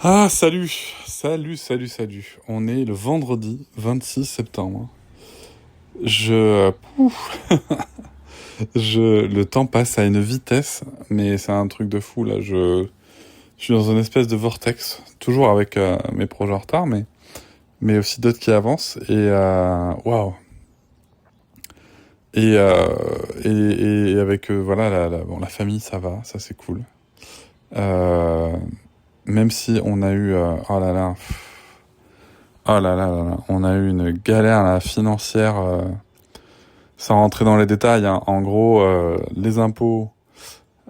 Ah, salut. On est le vendredi 26 septembre. Je, le temps passe à une vitesse, mais c'est un truc de fou là. Je suis dans une espèce de vortex, toujours avec mes projets en retard, mais aussi d'autres qui avancent. Et waouh. Et, euh, et avec voilà bon, la famille, ça va, ça c'est cool. Euh, Même si on a eu oh là là. On a eu une galère là, financière, sans rentrer dans les détails, hein. En gros, les impôts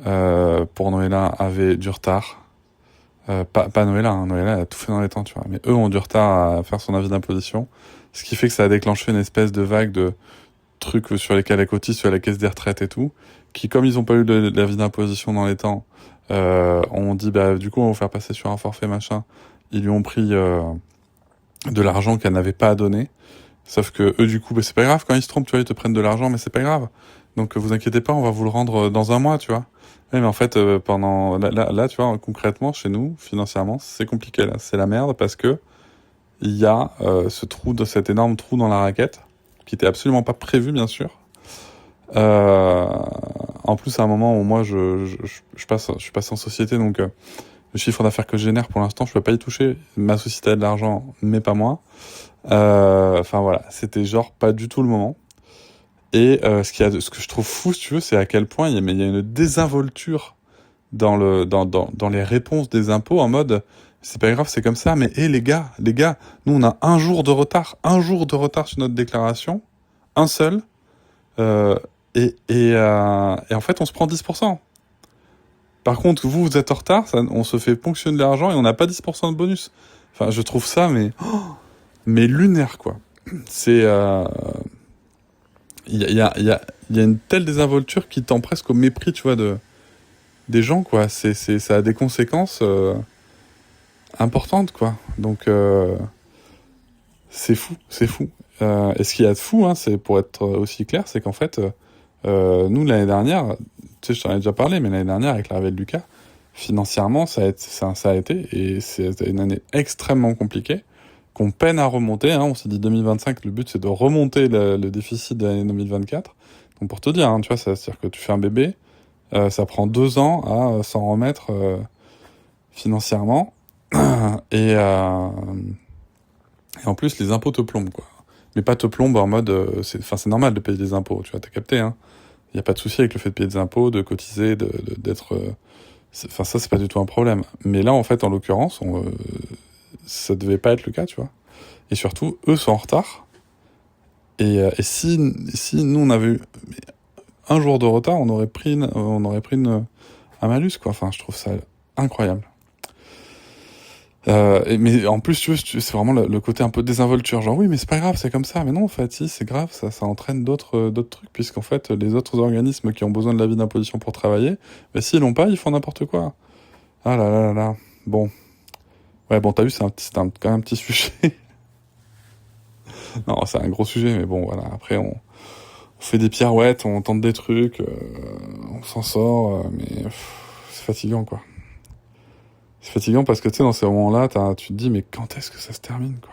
pour Noëlla avaient du retard. Pas Noëlla, hein. Noëlla elle a tout fait dans les temps, tu vois. Mais eux ont du retard à faire son avis d'imposition. Ce qui fait que ça a déclenché une espèce de vague de trucs sur lesquels elle cotise, sur la caisse des retraites et tout, qui, comme ils ont pas eu l'avis d'imposition dans les temps, ont dit, bah, du coup, on va vous faire passer sur un forfait machin. Ils lui ont pris de l'argent qu'elle n'avait pas à donner. Sauf que eux, du coup, bah, c'est pas grave, quand ils se trompent, tu vois, ils te prennent de l'argent, mais c'est pas grave. Donc vous inquiétez pas, on va vous le rendre dans un mois, tu vois. Ouais, mais en fait, pendant là, tu vois, concrètement, chez nous, financièrement, c'est compliqué là, c'est la merde parce que il y a cet énorme trou dans la raquette qui était absolument pas prévu, bien sûr. Euh, En plus, à un moment où moi, je suis passé en société, donc le chiffre d'affaires que je génère pour l'instant, je peux pas y toucher. Ma société a de l'argent, mais pas moi. Enfin voilà, c'était genre pas du tout le moment. Et ce que je trouve fou, si tu veux, c'est à quel point il y a une désinvolture dans les réponses des impôts en mode c'est pas grave, c'est comme ça, mais hé les gars, nous on a un jour de retard sur notre déclaration, un seul, euh, et en fait on se prend 10%. Par contre, vous êtes en retard, on se fait ponctionner de l'argent et on n'a pas 10% de bonus. Enfin, je trouve ça, mais lunaire, quoi. C'est, il y a une telle désinvolture qui tend presque au mépris, tu vois, des gens, quoi. Ça a des conséquences importantes, quoi. Donc, c'est fou, c'est fou. Et ce qu'il y a de fou, hein, c'est pour être aussi clair, c'est qu'en fait, nous, l'année dernière, tu sais, je t'en ai déjà parlé, mais l'année dernière, avec l'arrivée de Lucas, financièrement, ça a été, et c'était une année extrêmement compliquée, qu'on peine à remonter, hein. On s'est dit 2025, le but c'est de remonter le déficit de l'année 2024. Donc pour te dire, hein, tu vois, c'est-à-dire que tu fais un bébé, ça prend 2 ans à s'en remettre financièrement. Et, euh, et en plus, les impôts te plombent, quoi. Mais pas te plombent en mode... c'est normal de payer des impôts, tu vois, t'as capté, hein. Il n'y a pas de souci avec le fait de payer des impôts, de cotiser, d'être... Enfin, ça, c'est pas du tout un problème. Mais là, en fait, en l'occurrence, ça devait pas être le cas, tu vois. Et surtout, eux sont en retard. Et si nous, on avait eu un jour de retard, on aurait pris un malus, quoi. Enfin, je trouve ça incroyable. Mais en plus, tu vois, c'est vraiment le côté un peu désinvolture. Genre, oui, mais c'est pas grave, c'est comme ça. Mais non, en fait, si, c'est grave, ça entraîne d'autres trucs, puisqu'en fait, les autres organismes qui ont besoin de l'avis d'imposition pour travailler, bah, s'ils l'ont pas, ils font n'importe quoi. Ah là là là là. Bon. Ouais, bon, t'as vu, quand même un petit sujet. Non, c'est un gros sujet, mais bon, voilà. Après, on fait des pirouettes, on tente des trucs, on s'en sort, mais c'est fatigant, quoi. C'est fatigant parce que, tu sais, dans ces moments-là, tu te dis, mais quand est-ce que ça se termine, quoi?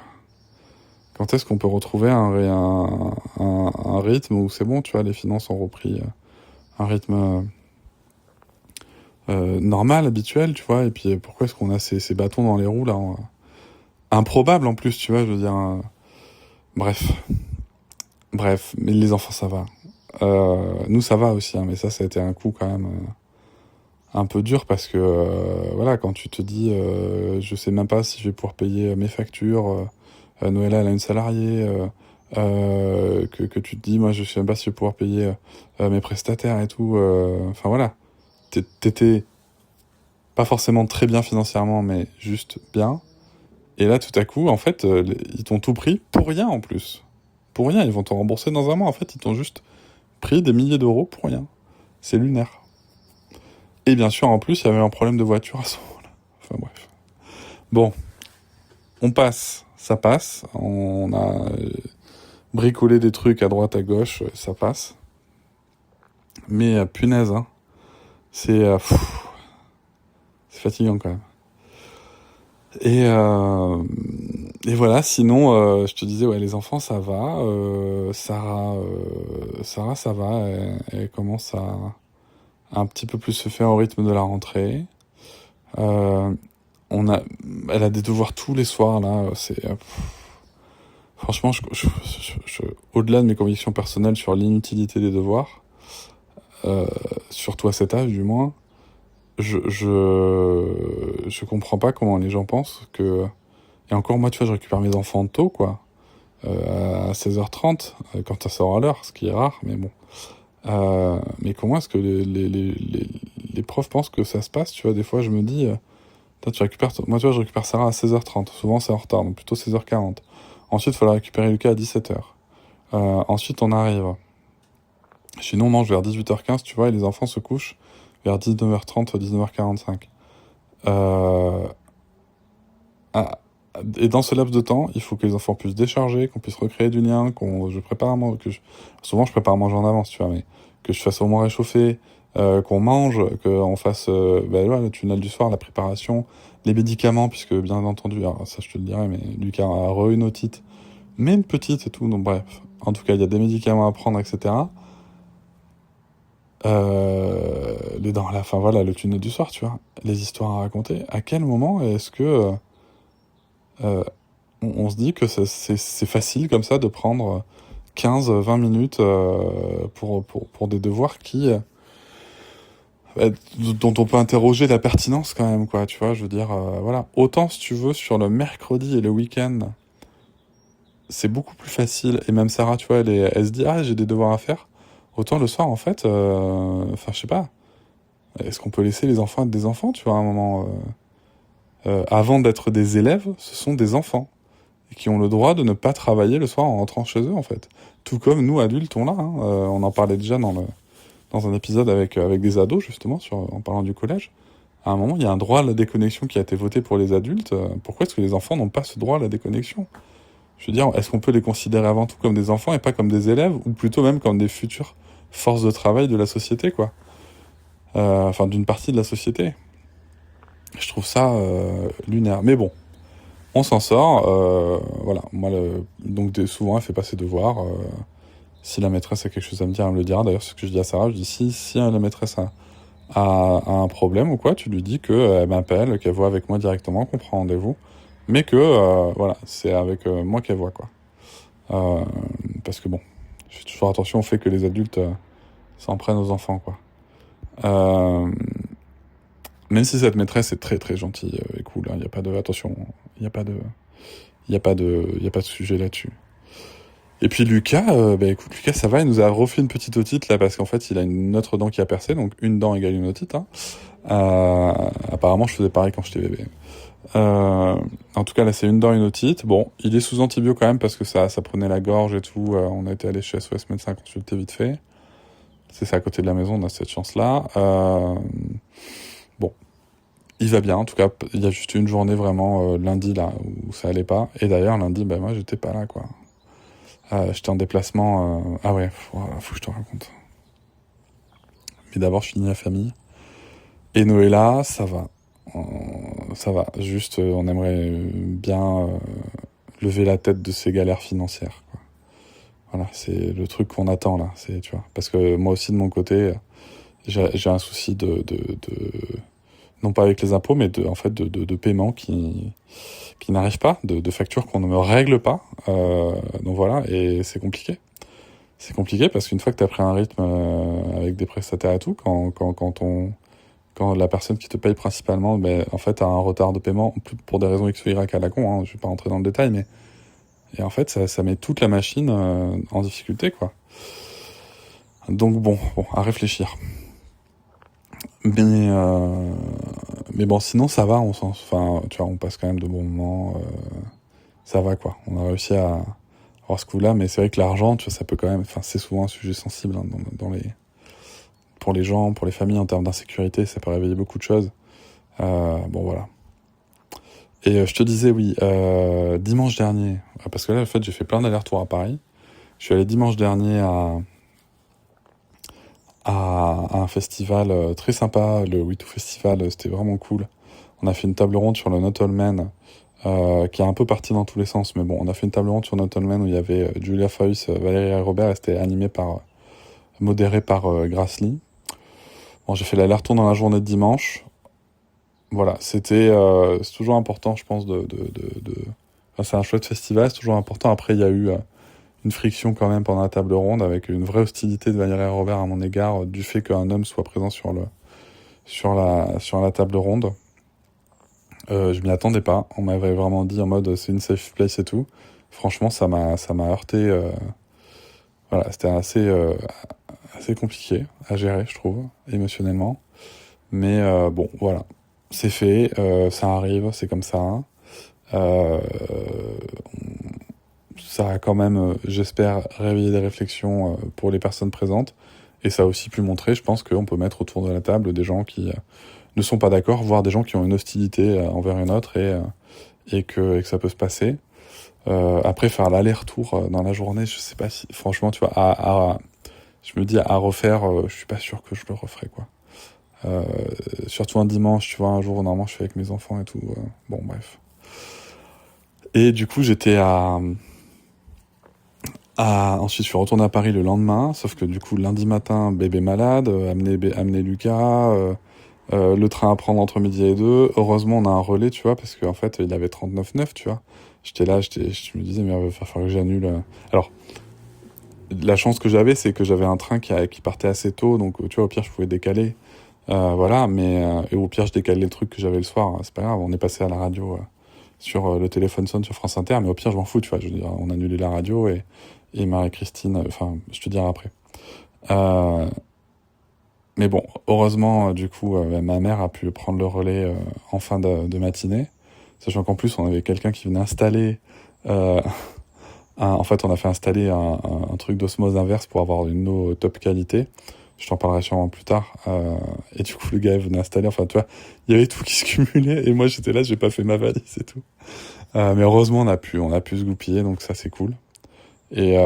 Quand est-ce qu'on peut retrouver un rythme où c'est bon, tu vois, les finances ont repris un rythme normal, habituel, tu vois, et puis pourquoi est-ce qu'on a ces bâtons dans les roues, là, improbables en plus, tu vois, je veux dire. Bref, mais les enfants, ça va. Nous, ça va aussi, hein, mais ça a été un coup quand même un peu dur parce que, voilà, quand tu te dis, je sais même pas si je vais pouvoir payer mes factures, Noëlla, elle a une salariée, que tu te dis, moi, je sais même pas si je vais pouvoir payer mes prestataires et tout. Enfin, voilà. T'étais pas forcément très bien financièrement, mais juste bien. Et là, tout à coup, en fait, ils t'ont tout pris pour rien en plus. Pour rien, ils vont te rembourser dans un mois. En fait, ils t'ont juste pris des milliers d'euros pour rien. C'est lunaire. Et bien sûr, en plus, il y avait un problème de voiture à ce moment-là. Enfin bref. Bon, on passe, ça passe. On a bricolé des trucs à droite, à gauche, ça passe. Mais punaise, hein, c'est c'est fatigant quand même. Et, et voilà, sinon, je te disais, ouais, les enfants, ça va. Sarah, ça va. Elle commence à un petit peu plus se faire au rythme de la rentrée. Euh, on a, Elle a des devoirs tous les soirs, là. Franchement, au-delà de mes convictions personnelles sur l'inutilité des devoirs, euh, surtout à cet âge, du moins, je comprends pas comment les gens pensent que... Et encore, moi, tu vois, je récupère mes enfants tôt, quoi. À 16h30, quand ça sort à l'heure, ce qui est rare, mais bon. Mais comment est-ce que les profs pensent que ça se passe, tu vois? Des fois, je me dis, tu récupères, moi, tu vois, je récupère Sarah à 16h30. Souvent, c'est en retard, donc plutôt 16h40. Ensuite, il faut la récupérer Lucas à 17h. Ensuite, on arrive. Sinon, on mange vers 18h15, tu vois, et les enfants se couchent vers 19h30, 19h45. Euh, ah, et dans ce laps de temps, il faut que les enfants puissent décharger, qu'on puisse recréer du lien, je prépare à manger, souvent je prépare à manger en avance, tu vois, mais que je fasse au moins réchauffer, qu'on mange, qu'on fasse, ben voilà, le tunnel du soir, la préparation, les médicaments, puisque bien entendu, alors ça je te le dirai, mais Lucas a une otite, mais une petite et tout, donc bref. En tout cas, il y a des médicaments à prendre, etc. Les dents à la fin, voilà, le tunnel du soir, tu vois, les histoires à raconter. À quel moment est-ce que euh, on se dit que c'est facile comme ça de prendre 15-20 minutes pour des devoirs dont on peut interroger la pertinence quand même, quoi, tu vois, je veux dire, voilà. Autant, si tu veux, sur le mercredi et le week-end, c'est beaucoup plus facile, et même Sarah, tu vois, elle se dit, ah, j'ai des devoirs à faire. Autant le soir, en fait, enfin, je sais pas, est-ce qu'on peut laisser les enfants être des enfants, tu vois, à un moment avant d'être des élèves, ce sont des enfants. Et qui ont le droit de ne pas travailler le soir en rentrant chez eux, en fait. Tout comme nous, adultes, on l'a. Hein. On en parlait déjà dans un épisode avec des ados, justement, en parlant du collège. À un moment, il y a un droit à la déconnexion qui a été voté pour les adultes. Pourquoi est-ce que les enfants n'ont pas ce droit à la déconnexion? Je veux dire, est-ce qu'on peut les considérer avant tout comme des enfants et pas comme des élèves, ou plutôt même comme des futures forces de travail de la société, quoi? Enfin, d'une partie de la société. Je trouve ça lunaire. Mais bon, on s'en sort, voilà. Moi, donc souvent, elle fait pas ses devoirs. Si la maîtresse a quelque chose à me dire, elle me le dira. D'ailleurs, c'est ce que je dis à Sarah. Je dis si la maîtresse a un problème ou quoi, tu lui dis qu'elle m'appelle, qu'elle voit avec moi directement, qu'on prend rendez-vous. Mais que, voilà, c'est avec moi qu'elle voit, quoi. Euh, Parce que bon, je fais toujours attention au fait que les adultes s'en prennent aux enfants, quoi. Euh, Même si cette maîtresse est très très gentille et cool, il n'y a pas de... Attention, il n'y a pas de... Il y a pas de sujet là-dessus. Et puis Lucas, bah écoute, Lucas, ça va, il nous a refait une petite otite là, parce qu'en fait, il a une autre dent qui a percé, donc une dent égale une otite. Hein. Apparemment, je faisais pareil quand j'étais bébé. En tout cas, là, c'est une dent, une otite. Bon, il est sous antibio quand même, parce que ça prenait la gorge et tout. On a été allé chez SOS médecin consulter vite fait. C'est ça, à côté de la maison, on a cette chance-là. Bon, il va bien, en tout cas, il y a juste une journée vraiment, lundi, là, où ça allait pas. Et d'ailleurs, lundi, bah moi, j'étais pas là, quoi. J'étais en déplacement. Ah ouais, faut que je te raconte. Mais d'abord, je finis la famille. Et Noëlla, ça va. Ça va. Juste, on aimerait bien lever la tête de ces galères financières, quoi. Voilà, c'est le truc qu'on attend là. Tu vois, parce que moi aussi de mon côté, j'ai un souci non pas avec les impôts, mais en fait de paiement qui n'arrive pas, de factures qu'on ne me règle pas. Donc voilà, et c'est compliqué. C'est compliqué parce qu'une fois que tu as pris un rythme avec des prestataires et tout, quand la personne qui te paye principalement, ben, en fait, a un retard de paiement, pour des raisons X ou Y à la con, hein, je vais pas rentrer dans le détail, mais et en fait, ça met toute la machine en difficulté, quoi. Donc bon, à réfléchir. Mais, euh, mais bon, sinon ça va, enfin, tu vois, on passe quand même de bons moments, ça va, quoi. On a réussi à avoir ce coup-là, mais c'est vrai que l'argent, tu vois, ça peut quand même, enfin, c'est souvent un sujet sensible hein, pour les gens, pour les familles en termes d'insécurité, ça peut réveiller beaucoup de choses. Bon, voilà. Et je te disais, oui, dimanche dernier, parce que là, en fait, j'ai fait plein d'allers-retours à Paris. Je suis allé dimanche dernier à un festival très sympa, le We2 Festival, c'était vraiment cool. On a fait une table ronde sur le Not All Men, qui est un peu parti dans tous les sens, mais bon, on a fait une table ronde sur Not All Men où il y avait Julia Foyce, Valérie Robert, et c'était animé modéré par Grassley. Bon, j'ai fait l'aller-retour dans la journée de dimanche. Voilà, c'est toujours important, je pense, enfin, c'est un chouette festival, c'est toujours important. Après, il y a eu une friction quand même pendant la table ronde, avec une vraie hostilité de Valérie Robert à mon égard, du fait qu'un homme soit présent sur la table ronde. Je m'y attendais pas. On m'avait vraiment dit en mode c'est une safe place et tout. Franchement, ça m'a heurté. Voilà, c'était assez compliqué à gérer, je trouve, émotionnellement. Mais bon, voilà, c'est fait, ça arrive, c'est comme ça. Euh, Ça a quand même, j'espère, réveillé des réflexions pour les personnes présentes. Et ça a aussi pu montrer, je pense, qu'on peut mettre autour de la table des gens qui ne sont pas d'accord, voire des gens qui ont une hostilité envers une autre et que ça peut se passer. Après, faire l'aller-retour dans la journée, je sais pas si, franchement, tu vois, je me dis à refaire, je suis pas sûr que je le referai, quoi. Surtout un dimanche, tu vois, un jour où normalement je suis avec mes enfants et tout. Bon, bref. Et du coup, ensuite, je suis retourné à Paris le lendemain, sauf que du coup, lundi matin, bébé malade, amener Lucas, le train à prendre entre midi et 2. Heureusement, on a un relais, tu vois, parce qu'en fait, il avait 39,9, tu vois. J'étais là, je me disais, mais il va falloir que j'annule. Alors, la chance que j'avais, c'est que j'avais un train qui partait assez tôt, donc tu vois, au pire, je pouvais décaler. Voilà, et au pire, je décale les trucs que j'avais le soir, hein, c'est pas grave, on est passé à la radio sur le téléphone sonne sur France Inter, mais au pire, je m'en fous, tu vois, je veux dire, on a annulé la radio et Marie-Christine, enfin, je te dirai après. Euh, mais bon, heureusement, du coup, ma mère a pu prendre le relais en fin de matinée, sachant qu'en plus, on avait quelqu'un qui venait installer, euh, en fait, on a fait installer un truc d'osmose inverse pour avoir une eau top qualité. Je t'en parlerai sûrement plus tard. Et du coup, le gars venait installer. Enfin, tu vois, il y avait tout qui se cumulait. Et moi, j'étais là, j'ai pas fait ma valise et tout. Mais heureusement, on a pu se goupiller, donc ça, c'est cool. Et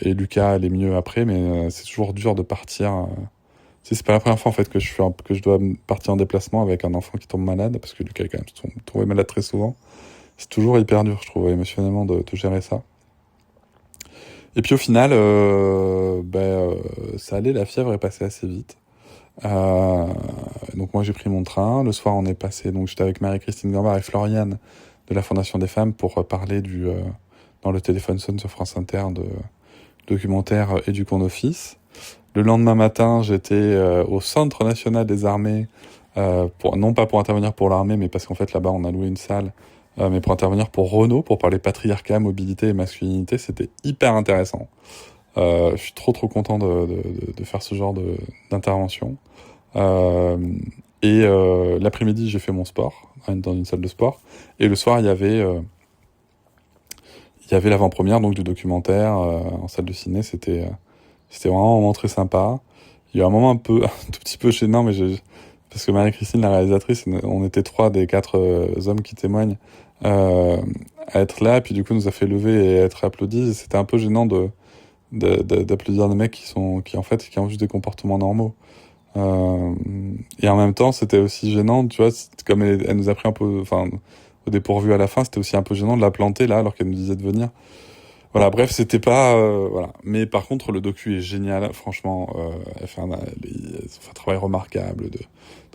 Lucas allait mieux après, mais c'est toujours dur de partir. Tu sais, c'est pas la première fois en fait que je dois partir en déplacement avec un enfant qui tombe malade, parce que Lucas est quand même tombé malade très souvent. C'est toujours hyper dur, je trouve, émotionnellement, de gérer ça. Et puis au final, ça allait, la fièvre est passée assez vite. Euh, donc moi j'ai pris mon train. Le soir on est passé, donc j'étais avec Marie-Christine Gambard et Floriane de la Fondation des Femmes pour parler dans le téléphone sonne sur France Inter de documentaire Éduquons nos fils. Le lendemain matin j'étais au Centre National des Armées, non pas pour intervenir pour l'armée, mais parce qu'en fait là-bas on a loué une salle, mais pour intervenir pour Renault, pour parler patriarcat, mobilité et masculinité. C'était hyper intéressant. Je suis trop content de faire ce genre d'intervention. Euh, L'après-midi, j'ai fait mon sport dans une salle de sport. Et le soir, il y avait l'avant-première donc du documentaire en salle de ciné. C'était vraiment un moment très sympa. Il y a eu un moment un tout petit peu gênant, mais parce que Marie-Christine, la réalisatrice, on était 3 des 4 hommes qui témoignent euh, à être là. Puis du coup, nous a fait lever et être applaudis. Et c'était un peu gênant d'applaudir des mecs qui ont juste des comportements normaux. Et en même temps, c'était aussi gênant, tu vois, comme elle nous a pris un peu, enfin, au dépourvu à la fin, c'était aussi un peu gênant de la planter là, alors qu'elle nous disait de venir. Voilà, bref, c'était pas, voilà. Mais par contre, le docu est génial, franchement, elle fait un travail remarquable de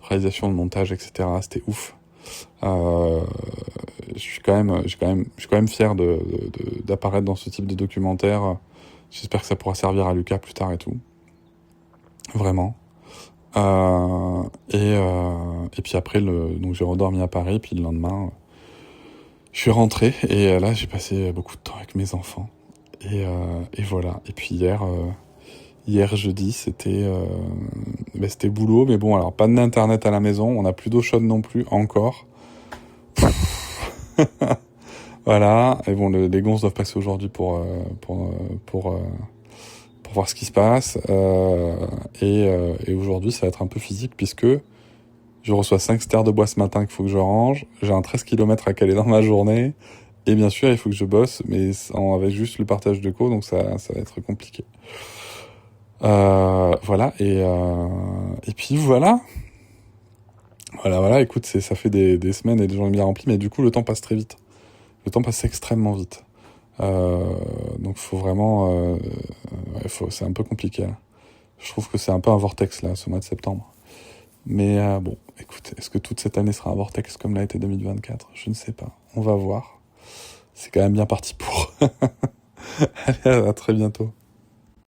réalisation, de montage, etc. C'était ouf. Euh, je suis quand même fier d'apparaître dans ce type de documentaire. J'espère que ça pourra servir à Lucas plus tard et tout. Vraiment. Et puis après, donc j'ai redormi à Paris, puis le lendemain, je suis rentré, et là, j'ai passé beaucoup de temps avec mes enfants. Et voilà. Et puis hier jeudi, c'était boulot, mais bon, alors pas d'internet à la maison, on n'a plus d'eau chaude non plus, encore. Voilà. Et bon, les gonzes doivent passer aujourd'hui pour voir ce qui se passe. Et aujourd'hui, ça va être un peu physique, puisque je reçois 5 stères de bois ce matin qu'il faut que je range. J'ai un 13 km à caler dans ma journée. Et bien sûr, il faut que je bosse, mais avec juste le partage de co, donc ça va être compliqué. Voilà, et puis voilà. Voilà, écoute, ça fait des semaines et des journées bien remplies, mais du coup, le temps passe très vite. Le temps passe extrêmement vite. Donc, faut vraiment... c'est un peu compliqué, là. Je trouve que c'est un peu un vortex, là, ce mois de septembre. Mais bon, écoute, est-ce que toute cette année sera un vortex comme l'a été 2024? Je ne sais pas. On va voir. C'est quand même bien parti pour. Allez, à très bientôt.